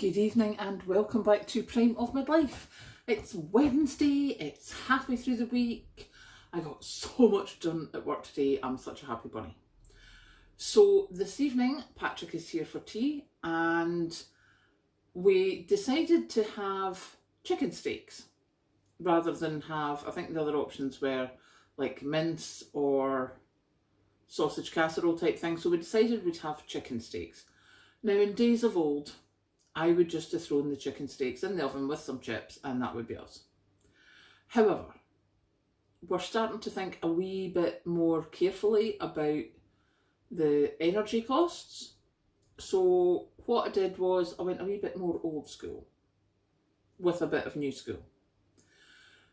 Good evening and welcome back to Prime of Midlife. It's Wednesday, it's halfway through the week. I got so much done at work today, I'm such a happy bunny. So this evening, Patrick is here for tea and we decided to have chicken steaks rather than have, I think the other options were like mince or sausage casserole type thing. So we decided we'd have chicken steaks. Now in days of old, I would just have thrown the chicken steaks in the oven with some chips and that would be us. However, we're starting to think a wee bit more carefully about the energy costs. So what I did was I went a wee bit more old school with a bit of new school.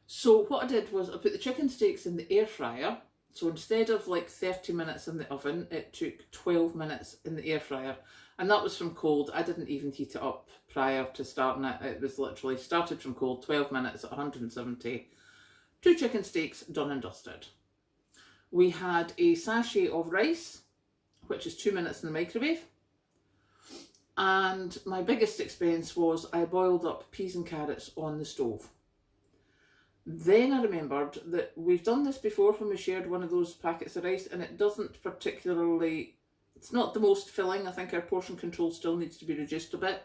So what I did was I put the chicken steaks in the air fryer. So instead of like 30 minutes in the oven, it took 12 minutes in the air fryer. And that was from cold. I didn't even heat it up prior to starting it. It was literally started from cold, 12 minutes at 170. 2 chicken steaks, done and dusted. We had a sachet of rice, which is 2 minutes in the microwave. And my biggest expense was I boiled up peas and carrots on the stove. Then I remembered that we've done this before when we shared one of those packets of rice and it doesn't particularly, it's not the most filling. I think our portion control still needs to be reduced a bit.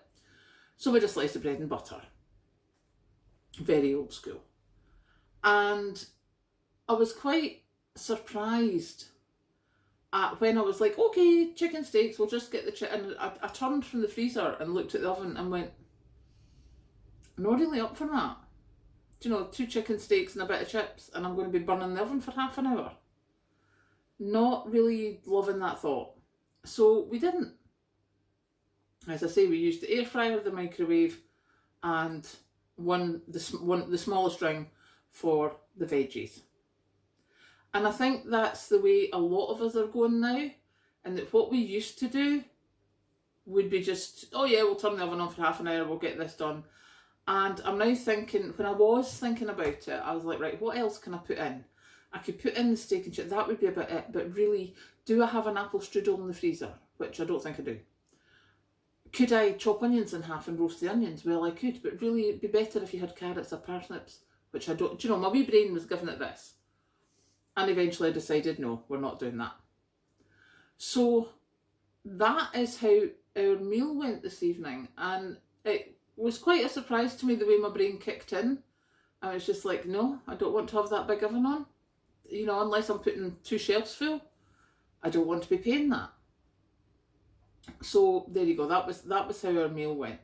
So we had a slice of bread and butter. Very old school. And I was quite surprised at when I was like, okay, chicken steaks, we'll just get the chicken. And I turned from the freezer and looked at the oven and went, not really up for that. You know, 2 chicken steaks and a bit of chips and I'm going to be burning the oven for half an hour. Not really loving that thought. So we didn't. As I say, we used the air fryer, the microwave and the smallest ring for the veggies. And I think that's the way a lot of us are going now, and that what we used to do would be just, oh yeah, we'll turn the oven on for half an hour, we'll get this done. And I'm now thinking, when I was thinking about it, I was like, right, what else can I put in? I could put in the steak and chips, that would be about it. But really, do I have an apple strudel in the freezer? Which I don't think I do. Could I chop onions in half and roast the onions? Well, I could, but really it'd be better if you had carrots or parsnips, which I don't. Do you know, my wee brain was giving it this. And eventually I decided, no, we're not doing that. So that is how our meal went this evening. And it was quite a surprise to me the way my brain kicked in. I was just like, no, I don't want to have that big oven on. You know, unless I'm putting 2 shelves full, I don't want to be paying that. So there you go, that was how our meal went.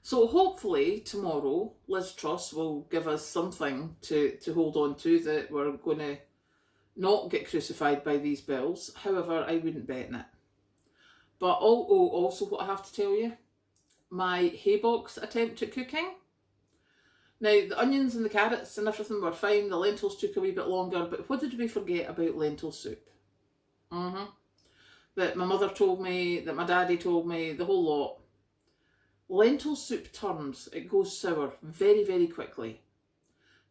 So hopefully tomorrow Liz Truss will give us something to hold on to, that we're going to not get crucified by these bills. However, I wouldn't bet in it. But also what I have to tell you, my hay box attempt at cooking. Now, the onions and the carrots and everything were fine. The lentils took a wee bit longer, but what did we forget about lentil soup? That my mother told me, that my daddy told me, the whole lot. Lentil soup turns, it goes sour very, very quickly.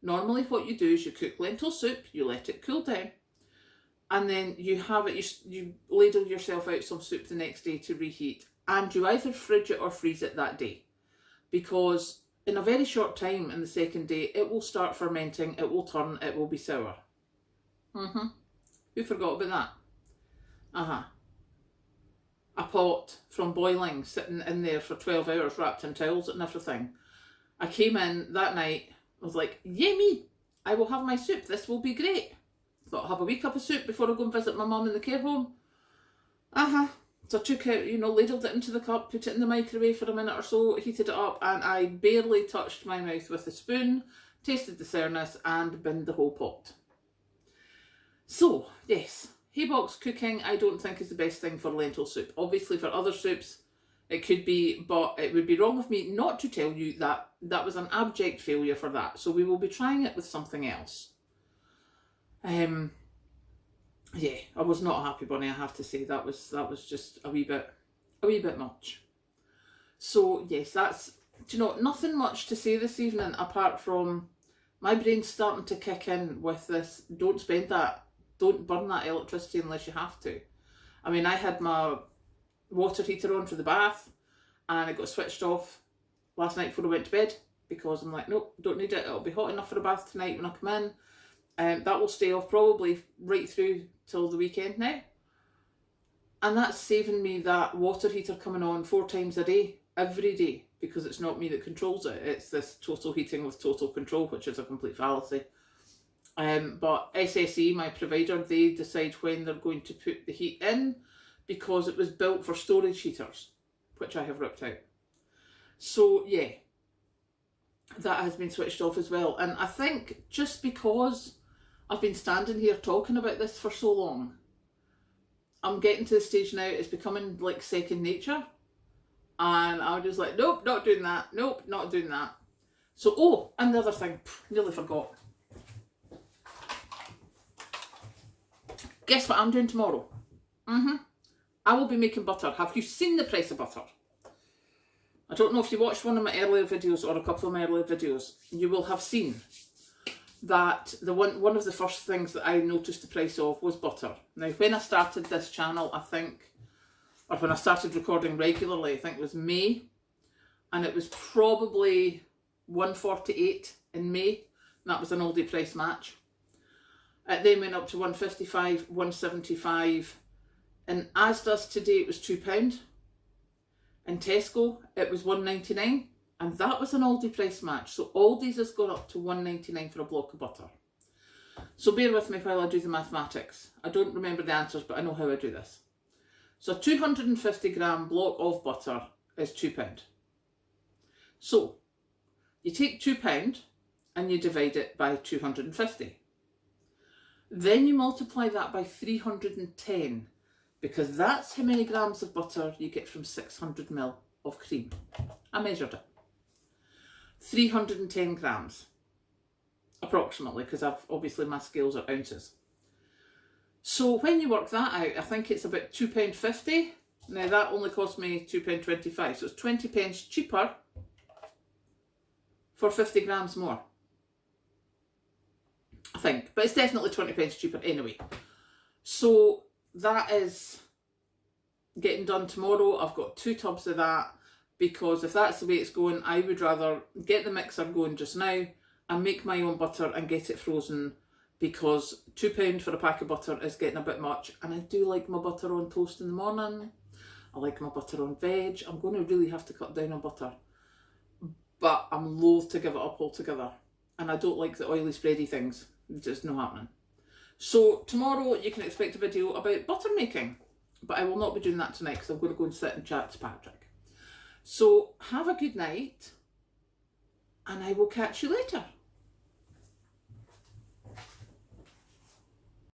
Normally what you do is you cook lentil soup, you let it cool down, and then you have it, you ladle yourself out some soup the next day to reheat. And you either fridge it or freeze it that day, because in a very short time in the second day it will start fermenting, it will turn, it will be sour. Who forgot about that? A pot from boiling sitting in there for 12 hours wrapped in towels and everything. I came in that night, I was like, yummy, I will have my soup, this will be great. Thought I'll have a wee cup of soup before I go and visit my mum in the care home. So I took it, you know, ladled it into the cup, put it in the microwave for a minute or so, heated it up, and I barely touched my mouth with a spoon, tasted the sourness, and binned the whole pot. So, yes, hay box cooking I don't think is the best thing for lentil soup. Obviously for other soups it could be, but it would be wrong of me not to tell you that that was an abject failure for that. So we will be trying it with something else. Yeah, I was not a happy bunny, I have to say. That was just a wee bit much. So yes, that's, you know, nothing much to say this evening apart from my brain's starting to kick in with this, don't spend that, don't burn that electricity unless you have to. I mean, I had my water heater on for the bath and it got switched off last night before I went to bed, because I'm like, nope, don't need it. It'll be hot enough for a bath tonight when I come in. That will stay off probably right through till the weekend now. And that's saving me that water heater coming on 4 times a day, every day, because it's not me that controls it. It's this Total Heating with Total Control, which is a complete fallacy. But SSE, my provider, they decide when they're going to put the heat in, because it was built for storage heaters, which I have ripped out. So yeah, that has been switched off as well. And I think just because I've been standing here talking about this for so long, I'm getting to the stage now, it's becoming like second nature. And I'm just like, nope, not doing that. Nope, not doing that. So, oh, and the other thing, nearly forgot. Guess what I'm doing tomorrow? I will be making butter. Have you seen the price of butter? I don't know if you watched one of my earlier videos or a couple of my earlier videos. You will have seen that one of the first things that I noticed the price of was butter. Now, when I started this channel, I think, or when I started recording regularly, I think it was May, and it was probably $1.48 in May, and that was an Aldi price match. It then went up to $1.55, $1.75, and Asda's today it was £2. In Tesco it was $1.99, and that was an Aldi price match. So Aldi's has gone up to $1.99 for a block of butter. So bear with me while I do the mathematics. I don't remember the answers, but I know how I do this. So a 250 gram block of butter is £2. So you take £2 and you divide it by 250. Then you multiply that by 310, because that's how many grams of butter you get from 600 ml of cream. I measured it. 310 grams, approximately, because obviously my scales are ounces. So when you work that out, I think it's about £2.50. Now that only cost me £2.25, so it's 20 pence cheaper for 50 grams more, I think. But it's definitely 20 pence cheaper anyway. So that is getting done tomorrow. I've got 2 tubs of that, because if that's the way it's going, I would rather get the mixer going just now and make my own butter and get it frozen, because £2 for a pack of butter is getting a bit much. And I do like my butter on toast in the morning. I like my butter on veg. I'm going to really have to cut down on butter, but I'm loath to give it up altogether. And I don't like the oily spready things. It's just not happening. So tomorrow you can expect a video about butter making, but I will not be doing that tonight because I'm going to go and sit and chat to Patrick. So have a good night, and I will catch you later.